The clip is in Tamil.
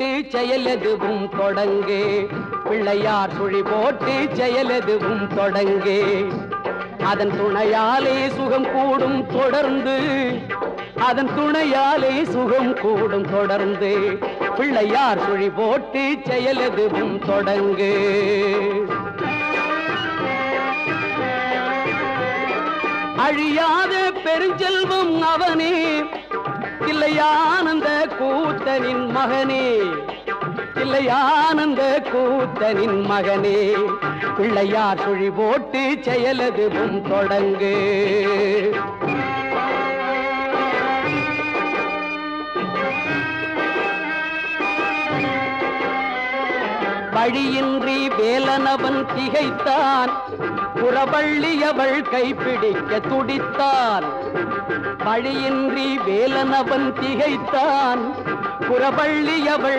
போட்டு செயலெதுவும் தொடங்கு. பிள்ளையார் சுழி போட்டு செயலெதுவும் தொடங்கு. அதன் துணையாலே சுகம் கூடும் தொடர்ந்து. அதன் துணையாலே சுகம் கூடும் தொடர்ந்து. பிள்ளையார் சுழி போட்டு செயலெதுவும் தொடங்கு. அழியாத பெருஞ்செல்வம் அவனே, தில்லையானந்த கூத்தனின் மகனே. தில்லையானந்த கூத்தனின் மகனே, பிள்ளையார் சுழி போட்டு செயலெதுவும் தொடங்கு. வழியின்றி வேலனவன் திகைத்தான். புறவள்ளி அவள் கைப்பிடிக்க துடித்தான். வழியின்றி வேலனவன் திகைத்தான். புறவள்ளி அவள்